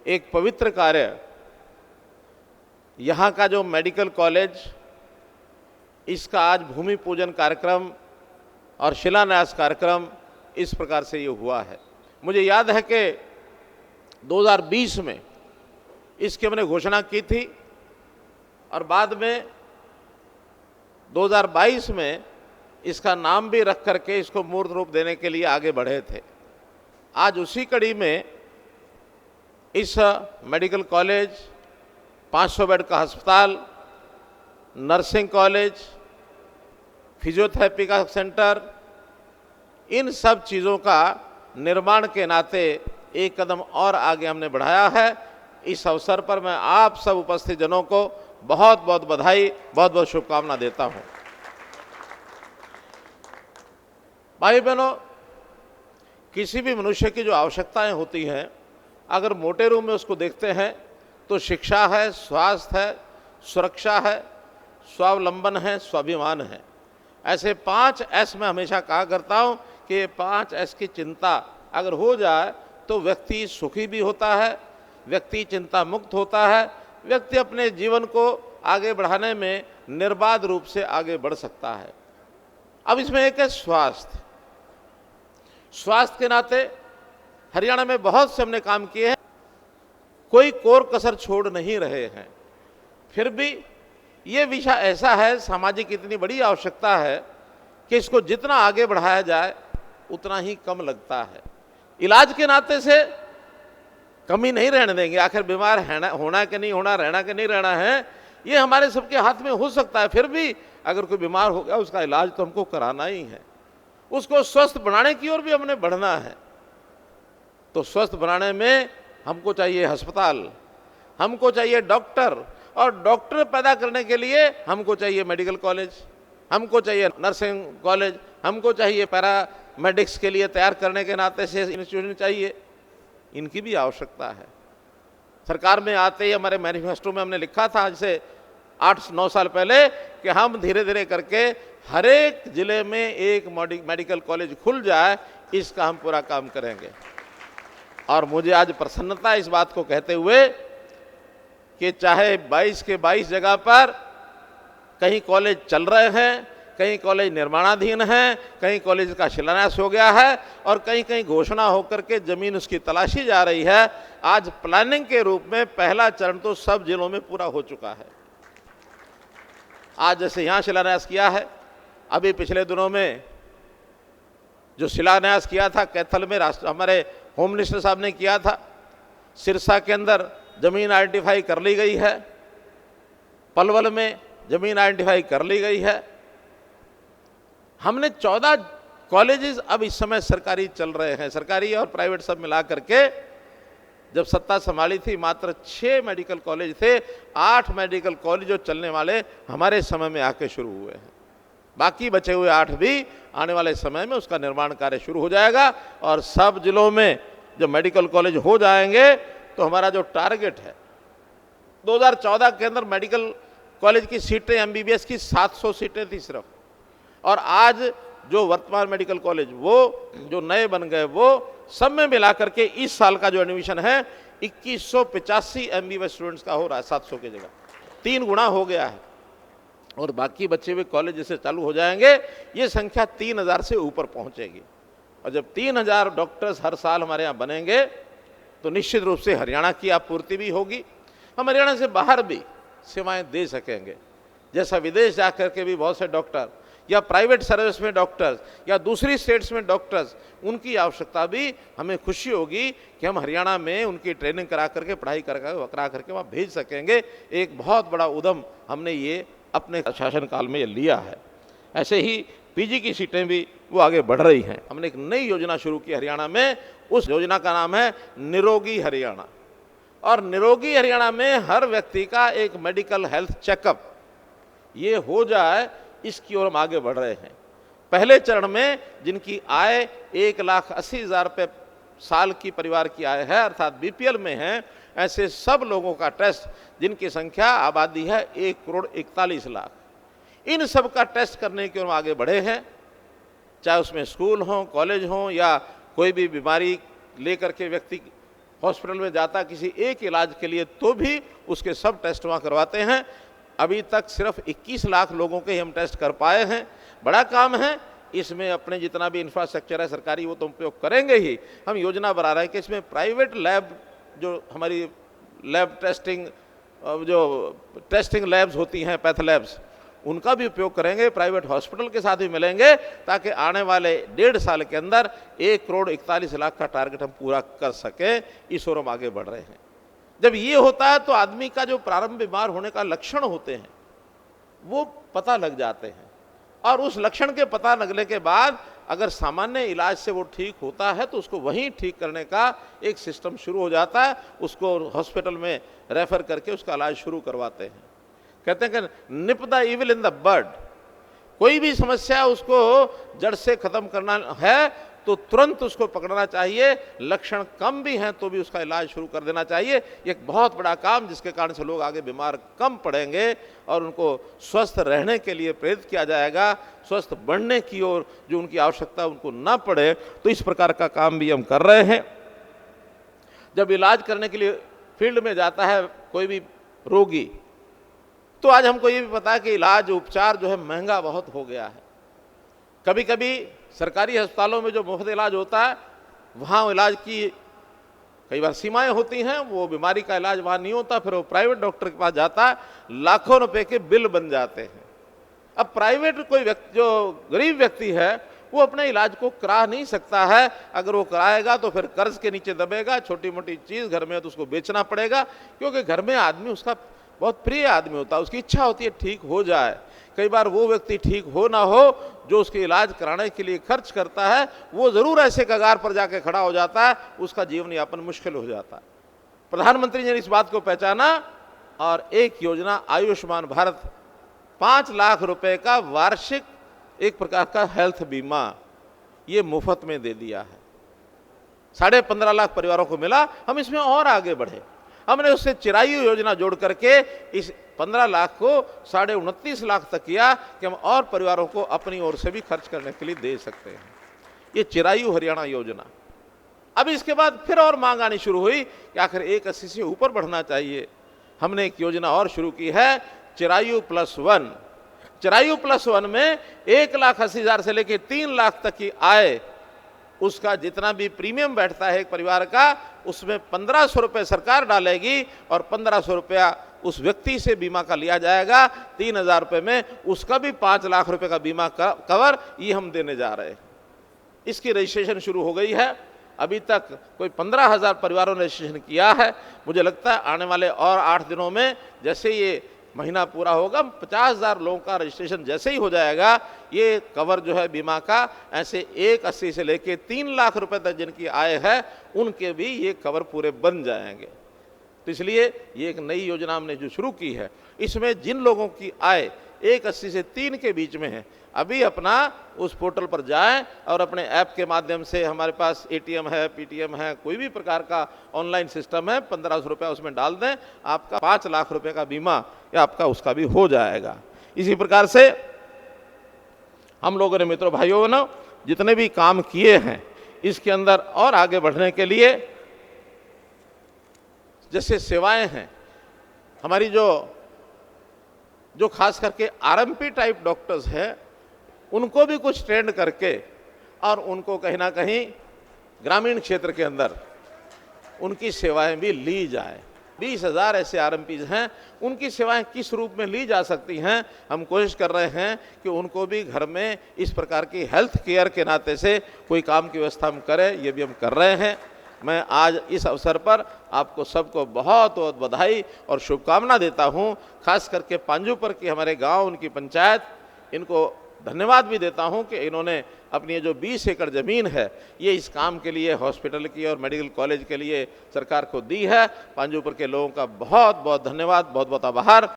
एक पवित्र कार्य, यहाँ का जो मेडिकल कॉलेज, इसका आज भूमि पूजन कार्यक्रम और शिलान्यास कार्यक्रम इस प्रकार से ये हुआ है। मुझे याद है कि 2020 में इसकी हमने घोषणा की थी और बाद में 2022 में इसका नाम भी रख करके इसको मूर्त रूप देने के लिए आगे बढ़े थे। आज उसी कड़ी में इस मेडिकल कॉलेज, 500 बेड का अस्पताल, नर्सिंग कॉलेज, फिजियोथेरेपी का सेंटर, इन सब चीज़ों का निर्माण के नाते एक कदम और आगे हमने बढ़ाया है। इस अवसर पर मैं आप सब उपस्थित जनों को बहुत बहुत बधाई, बहुत बहुत शुभकामना देता हूं। भाई बहनों, किसी भी मनुष्य की जो आवश्यकताएं होती हैं, अगर मोटे रूप में उसको देखते हैं तो शिक्षा है, स्वास्थ्य है, सुरक्षा है, स्वावलंबन है, स्वाभिमान है। ऐसे 5 एस मैं हमेशा कहा करता हूं कि ये 5 एस की चिंता अगर हो जाए तो व्यक्ति सुखी भी होता है, व्यक्ति चिंता मुक्त होता है, व्यक्ति अपने जीवन को आगे बढ़ाने में निर्बाध रूप से आगे बढ़ सकता है। अब इसमें एक है स्वास्थ्य। स्वास्थ्य के नाते हरियाणा में बहुत से हमने काम किए हैं, कोई कोर कसर छोड़ नहीं रहे हैं। फिर भी ये विषय ऐसा है, सामाजिक इतनी बड़ी आवश्यकता है कि इसको जितना आगे बढ़ाया जाए उतना ही कम लगता है। इलाज के नाते से कमी नहीं रहने देंगे, आखिर बीमार होना कि नहीं होना, रहना कि नहीं रहना है, ये हमारे सबके हाथ में हो सकता है। फिर भी अगर कोई बीमार हो गया, उसका इलाज तो हमको कराना ही है। उसको स्वस्थ बनाने की ओर भी हमने बढ़ना है। तो स्वस्थ बनाने में हमको चाहिए अस्पताल, हमको चाहिए डॉक्टर, और डॉक्टर पैदा करने के लिए हमको चाहिए मेडिकल कॉलेज, हमको चाहिए नर्सिंग कॉलेज, हमको चाहिए पैरामेडिक्स के लिए तैयार करने के नाते से इंस्टीट्यूशन चाहिए। इनकी भी आवश्यकता है। सरकार में आते ही हमारे मैनिफेस्टो में हमने लिखा था, आज से 8-9 साल पहले, कि हम धीरे धीरे करके हर एक जिले में एक मेडिकल कॉलेज खुल जाए, इसका हम पूरा काम करेंगे। और मुझे आज प्रसन्नता इस बात को कहते हुए कि चाहे 22 के 22 जगह पर कहीं कॉलेज चल रहे हैं, कहीं कॉलेज निर्माणाधीन हैं, कहीं कॉलेज का शिलान्यास हो गया है और कहीं कहीं घोषणा होकर के जमीन उसकी तलाशी जा रही है। आज प्लानिंग के रूप में पहला चरण तो सब जिलों में पूरा हो चुका है। आज जैसे यहाँ शिलान्यास किया है, अभी पिछले दिनों में जो शिलान्यास किया था कैथल में, हमारे होम मिनिस्टर साहब ने किया था। सिरसा के अंदर जमीन आइडेंटिफाई कर ली गई है, पलवल में जमीन आइडेंटिफाई कर ली गई है। हमने 14 कॉलेजेस अब इस समय सरकारी चल रहे हैं, सरकारी और प्राइवेट सब मिला करके। जब सत्ता संभाली थी मात्र 6 मेडिकल कॉलेज थे, 8 मेडिकल कॉलेज जो चलने वाले हमारे समय में आके शुरू हुए हैं। बाकी बचे हुए 8 भी आने वाले समय में उसका निर्माण कार्य शुरू हो जाएगा और सब जिलों में जब मेडिकल कॉलेज हो जाएंगे तो हमारा जो टारगेट है 2014 के अंदर मेडिकल कॉलेज की सीटें, एमबीबीएस की 700 सीटें थी सिर्फ, और आज जो वर्तमान मेडिकल कॉलेज वो जो नए बन गए वो सब में मिला करके इस साल का जो एडमिशन है 2185 एमबीबीएस स्टूडेंट्स का हो रहा है। 700 की जगह 3 गुना हो गया है। और बाकी बचे हुए कॉलेज जैसे चालू हो जाएंगे ये संख्या 3000 से ऊपर पहुंचेगी। और जब 3000 डॉक्टर्स हर साल हमारे यहाँ बनेंगे तो निश्चित रूप से हरियाणा की आपूर्ति भी होगी, हम हरियाणा से बाहर भी सेवाएं दे सकेंगे। जैसा विदेश जाकर के भी बहुत से डॉक्टर या प्राइवेट सर्विस में डॉक्टर्स या दूसरी स्टेट्स में डॉक्टर्स, उनकी आवश्यकता भी हमें खुशी होगी कि हम हरियाणा में उनकी ट्रेनिंग करा करके, पढ़ाई करा करके वहाँ भेज सकेंगे। एक बहुत बड़ा उद्यम हमने ये अपने शासनकाल में ये लिया है। ऐसे ही पीजी की सीटें भी वो आगे बढ़ रही हैं। हमने एक नई योजना शुरू की हरियाणा में, उस योजना का नाम है निरोगी हरियाणा। और निरोगी हरियाणा में हर व्यक्ति का एक मेडिकल हेल्थ चेकअप ये हो जाए, इसकी ओर हम आगे बढ़ रहे हैं। पहले चरण में जिनकी आय 1,80,000 रुपये साल की परिवार की आय है, अर्थात बीपीएल में है, ऐसे सब लोगों का टेस्ट, जिनकी संख्या आबादी है 1,41,00,000, इन सब का टेस्ट करने की ओर आगे बढ़े हैं। चाहे उसमें स्कूल हों, कॉलेज हों या कोई भी बीमारी लेकर के व्यक्ति हॉस्पिटल में जाता किसी एक इलाज के लिए तो भी उसके सब टेस्ट वहाँ करवाते हैं। अभी तक सिर्फ 21 लाख लोगों के ही हम टेस्ट कर पाए हैं। बड़ा काम है। इसमें अपने जितना भी इंफ्रास्ट्रक्चर है सरकारी वो तो उपयोग करेंगे ही। हम योजना बना रहे हैं कि इसमें प्राइवेट लैब, जो हमारी लैब टेस्टिंग लैब्स होती हैं, पैथ लैब्स, उनका भी उपयोग करेंगे। प्राइवेट हॉस्पिटल के साथ भी मिलेंगे ताकि आने वाले 1.5 साल के अंदर 1,41,00,000 का टारगेट हम पूरा कर सकें। इस ओर हम आगे बढ़ रहे हैं। जब ये होता है तो आदमी का जो प्रारंभ बीमार होने का लक्षण होते हैं वो पता लग जाते हैं, और उस लक्षण के पता लगने के बाद अगर सामान्य इलाज से वो ठीक होता है तो उसको वहीं ठीक करने का एक सिस्टम शुरू हो जाता है। उसको हॉस्पिटल में रेफर करके उसका इलाज शुरू करवाते हैं। कहते हैं कि nip the evil in the bud. कोई भी समस्या उसको जड़ से खत्म करना है तो तुरंत उसको पकड़ना चाहिए। लक्षण कम भी हैं तो भी उसका इलाज शुरू कर देना चाहिए। एक बहुत बड़ा काम जिसके कारण से लोग आगे बीमार कम पड़ेंगे और उनको स्वस्थ रहने के लिए प्रेरित किया जाएगा, स्वस्थ बढ़ने की ओर जो उनकी आवश्यकता उनको ना पड़े। तो इस प्रकार का काम भी हम कर रहे हैं। जब इलाज करने के लिए फील्ड में जाता है कोई भी रोगी, तो आज हमको ये भी पता है कि इलाज उपचार जो है महंगा बहुत हो गया है। कभी कभी सरकारी अस्पतालों में जो मुफ्त इलाज होता है वहाँ इलाज की कई बार सीमाएं होती हैं, वो बीमारी का इलाज वहाँ नहीं होता, फिर वो प्राइवेट डॉक्टर के पास जाता है, लाखों रुपए के बिल बन जाते हैं। अब प्राइवेट कोई व्यक्ति, जो गरीब व्यक्ति है, वो अपने इलाज को करा नहीं सकता है। अगर वो कराएगा तो फिर कर्ज के नीचे दबेगा। छोटी मोटी चीज़ घर में है तो उसको बेचना पड़ेगा, क्योंकि घर में आदमी उसका बहुत प्रिय आदमी होता है, उसकी इच्छा होती है ठीक हो जाए। कई बार वो व्यक्ति ठीक हो ना हो जो उसके इलाज कराने के लिए खर्च करता है, वो ज़रूर ऐसे कगार पर जाके खड़ा हो जाता है, उसका जीवन यापन मुश्किल हो जाता है। प्रधानमंत्री जी ने इस बात को पहचाना और एक योजना आयुष्मान भारत, 5 लाख रुपए का वार्षिक एक प्रकार का हेल्थ बीमा ये मुफ्त में दे दिया है। 15.5 लाख परिवारों को मिला। हम इसमें और आगे बढ़े। हमने उससे चिरायु योजना जोड़ करके इस 15 लाख को 29.5 लाख तक किया कि हम और परिवारों को अपनी ओर से भी खर्च करने के लिए दे सकते हैं। ये चिरायु हरियाणा योजना। अब इसके बाद फिर और मांग आनी शुरू हुई कि आखिर 180 से ऊपर बढ़ना चाहिए। हमने एक योजना और शुरू की है, चिरायु +1। चिरायु +1 में 1,80,000 से लेकर 3 लाख तक की आय, उसका जितना भी प्रीमियम बैठता है एक परिवार का, उसमें 1,500 रुपये सरकार डालेगी और 1,500 रुपया उस व्यक्ति से बीमा का लिया जाएगा। 3,000 रुपये में उसका भी 5 लाख रुपए का बीमा कवर ये हम देने जा रहे हैं। इसकी रजिस्ट्रेशन शुरू हो गई है। अभी तक कोई 15,000 परिवारों ने रजिस्ट्रेशन किया है। मुझे लगता है आने वाले और 8 दिनों में, जैसे ये महीना पूरा होगा, 50,000 लोगों का रजिस्ट्रेशन जैसे ही हो जाएगा, ये कवर जो है बीमा का, ऐसे 180 से लेके 3 लाख रुपए तक जिनकी आय है उनके भी ये कवर पूरे बन जाएंगे। तो इसलिए ये एक नई योजना हमने जो शुरू की है, इसमें जिन लोगों की आय 180 से 3 के बीच में है, अभी अपना उस पोर्टल पर जाएं और अपने ऐप के माध्यम से, हमारे पास ATM है, PTM है, कोई भी प्रकार का ऑनलाइन सिस्टम है, 1,500 रुपया उसमें डाल दें, आपका 5 लाख रुपए का बीमा या आपका उसका भी हो जाएगा। इसी प्रकार से हम लोगों ने, मित्रों भाइयों ने जितने भी काम किए हैं, इसके अंदर और आगे बढ़ने के लिए जैसे सेवाएं हैं हमारी, जो खास करके RMP टाइप डॉक्टर्स हैं, उनको भी कुछ ट्रेंड करके और उनको कहीं ना कहीं ग्रामीण क्षेत्र के अंदर उनकी सेवाएं भी ली जाए। 20,000 ऐसे RMPs हैं, उनकी सेवाएं किस रूप में ली जा सकती हैं, हम कोशिश कर रहे हैं कि उनको भी घर में इस प्रकार की हेल्थ केयर के नाते से कोई काम की व्यवस्था हम करें, ये भी हम कर रहे हैं। मैं आज इस अवसर पर आपको सबको बहुत बहुत बधाई और शुभकामना देता हूं। खास करके पांजूपर की हमारे गांव, उनकी पंचायत, इनको धन्यवाद भी देता हूं कि इन्होंने अपनी जो 20 एकड़ ज़मीन है ये इस काम के लिए, हॉस्पिटल की और मेडिकल कॉलेज के लिए सरकार को दी है। पांजूपर के लोगों का बहुत बहुत धन्यवाद, बहुत बहुत आभार।